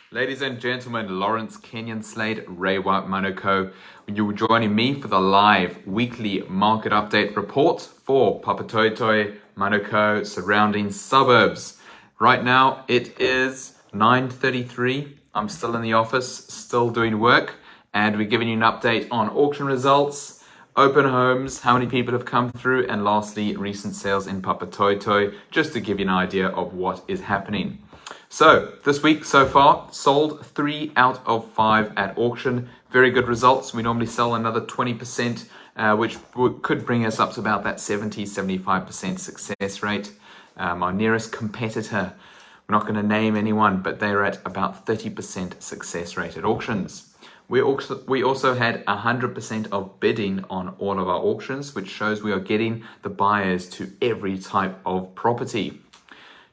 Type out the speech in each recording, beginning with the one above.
Ladies and gentlemen, Lawrence Kenyon-Slade, Ray White Monaco. You are joining me for the live weekly market update report for PAPATOETOE, Monaco, surrounding suburbs. Right now it is 9:33. I'm still in the office, still doing work, and we're giving you an update on auction results, open homes, how many people have come through, and lastly, recent sales in PAPATOETOE, just to give you an idea of what is happening. So this week so far, sold 3 out of 5 at auction. Very good results. We normally sell another 20%, which could bring us up to about that 70-75% success rate. Our nearest competitor, we're not going to name anyone, but they're at about 30% success rate at auctions. We also had 100% of bidding on all of our auctions, which shows we are getting the buyers to every type of property.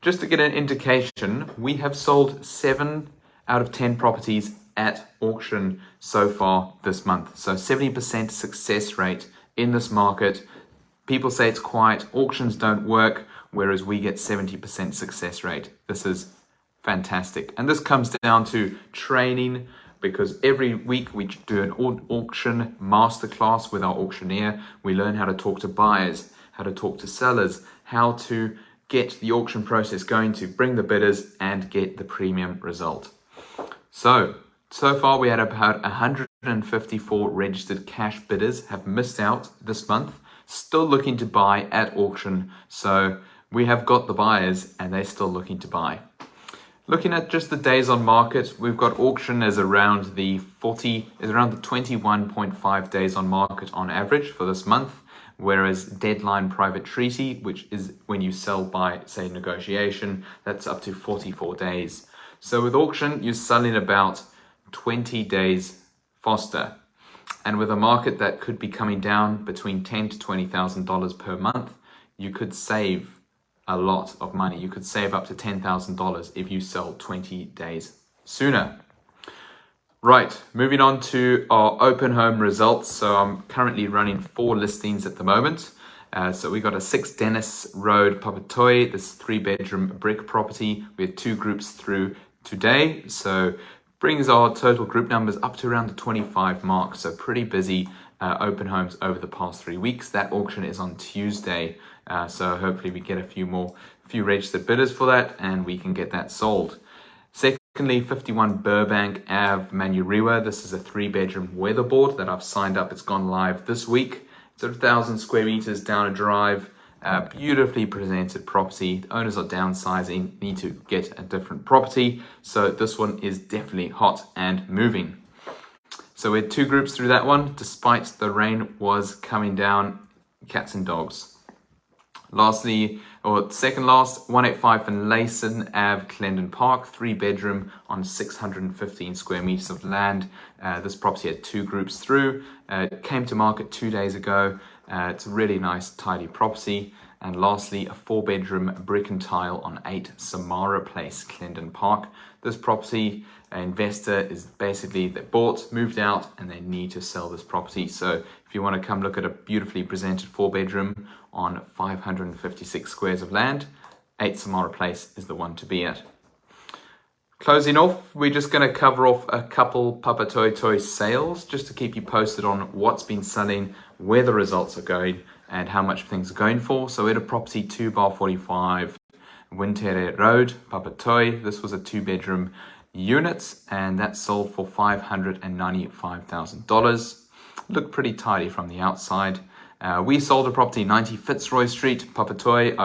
Just to get an indication, we have sold 7 out of 10 properties at auction so far this month. So 70% success rate in this market. People say it's quiet, auctions don't work, whereas we get 70% success rate. This is fantastic. And this comes down to training, because every week we do an auction masterclass with our auctioneer. We learn how to talk to buyers, how to talk to sellers, how to get the auction process going to bring the bidders and get the premium result. So far we had about 154 registered cash bidders have missed out this month, still looking to buy at auction. So we have got the buyers and they're still looking to buy. Looking at just the days on market, we've got auction as around the 21.5 days on market on average for this month. Whereas deadline private treaty, which is when you sell by, say, negotiation, that's up to 44 days. So with auction, you're selling about 20 days faster. And with a market that could be coming down between $10,000 to $20,000 per month, you could save a lot of money. You could save up to $10,000 if you sell 20 days sooner. Right, moving on to our open home results. So I'm currently running 4 listings at the moment. So we got a 6 Dennis Road, PAPATOETOE, this 3-bedroom brick property. We had 2 groups through today. So brings our total group numbers up to around the 25 mark. So pretty busy open homes over the past 3 weeks. That auction is on Tuesday. So hopefully we get a few registered bidders for that and we can get that sold. Secondly, 51 Burbank Ave, Manurewa. This is a 3-bedroom weatherboard that I've signed up. It's gone live this week. It's 1,000 square meters down a drive. Beautifully presented property. The owners are downsizing, need to get a different property. So this one is definitely hot and moving. So we had 2 groups through that one, despite the rain was coming down, cats and dogs. Lastly, or second last, 185 Finlayson Ave, Clendon Park, 3-bedroom on 615 square meters of land. This property had 2 groups through. It came to market 2 days ago. It's a really nice, tidy property. And lastly, a 4-bedroom brick and tile on 8 Samara Place, Clendon Park. This property, an investor is basically, they bought, moved out, and they need to sell this property. So if you want to come look at a beautifully presented 4-bedroom on 556 squares of land, 8 Samara Place is the one to be at. Closing off, we're just going to cover off a couple PAPATOETOE sales just to keep you posted on what's been selling, where the results are going, and how much things are going for. So we had a property 2 bar 45 Wintere Road, PAPATOETOE. This was a 2-bedroom unit and that sold for $595,000. Looked pretty tidy from the outside. We sold a property 90 Fitzroy Street, PAPATOETOE.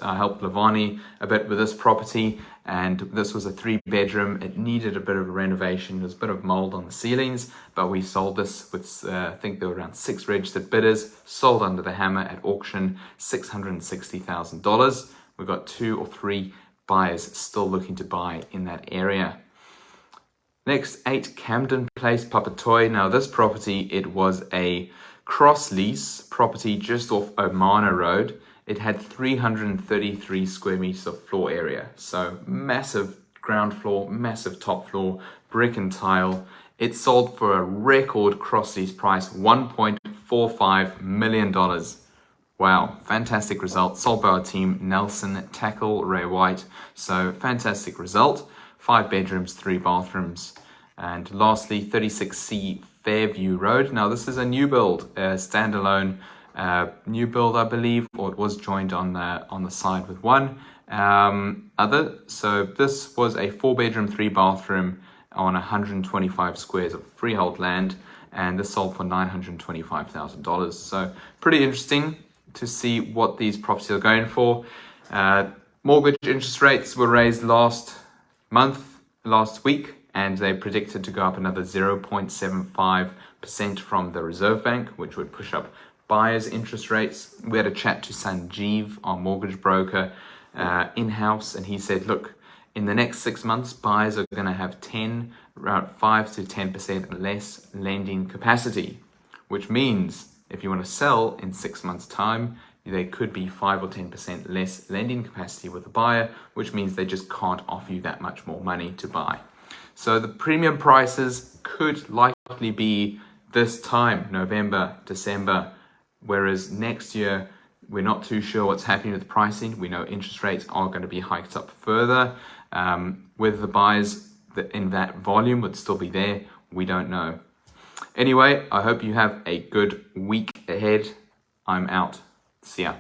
I helped Lavani a bit with this property, and this was a 3-bedroom. It needed a bit of a renovation. There was a bit of mold on the ceilings, but we sold this with, I think there were around 6 registered bidders, sold under the hammer at auction, $660,000. We've got 2 or 3 buyers still looking to buy in that area. Next, 8 Camden Place, PAPATOETOE. Now this property, it was a cross lease property just off Omana Road. It had 333 square meters of floor area. So massive ground floor, massive top floor, brick and tile. It sold for a record cross lease price, $1.45 million. Wow, fantastic result. Sold by our team, Nelson, Tackle, Ray White. So fantastic result. 5 bedrooms, 3 bathrooms. And lastly, 36C Fairview Road. Now this is a new build, standalone new build, I believe, or it was joined on the side with one other. So this was a 4-bedroom, 3-bathroom on 125 squares of freehold land, and this sold for $925,000. So pretty interesting to see what these properties are going for. Mortgage interest rates were raised last week, and they predicted to go up another 0.75% from the Reserve Bank, which would push up buyers' interest rates. We had a chat to Sanjeev, our mortgage broker, in-house, and he said, look, in the next 6 months, buyers are going to have around 5 to 10% less lending capacity, which means if you want to sell in 6 months' time, there could be 5 or 10% less lending capacity with a buyer, which means they just can't offer you that much more money to buy. So the premium prices could likely be this time, November, December, whereas next year, we're not too sure what's happening with the pricing. We know interest rates are going to be hiked up further. Whether the buyers in that volume would still be there, we don't know. Anyway, I hope you have a good week ahead. I'm out. See ya.